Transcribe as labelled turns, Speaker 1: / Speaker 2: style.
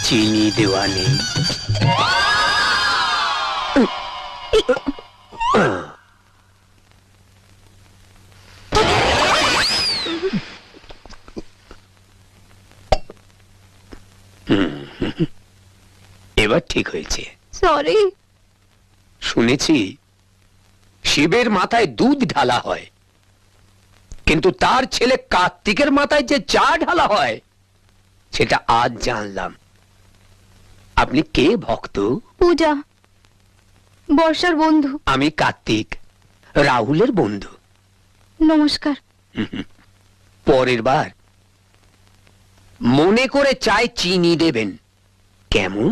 Speaker 1: চিনি দেওয়া নেই। এবার ঠিক হয়েছে।
Speaker 2: সরি।
Speaker 1: শুনেছি শিবের মাথায় দুধ ঢালা হয়, কিন্তু তার ছেলে কার্তিকের মাথায় যে চা ঢালা হয় সেটা আজ জানলাম। আপনি কে ভক্ত?
Speaker 2: পূজা, বর্ষার বন্ধু।
Speaker 1: আমি কার্তিক, রাহুলের বন্ধু।
Speaker 2: নমস্কার।
Speaker 1: পরের বার মনে করে চায় চিনি দেবেন, কেমন?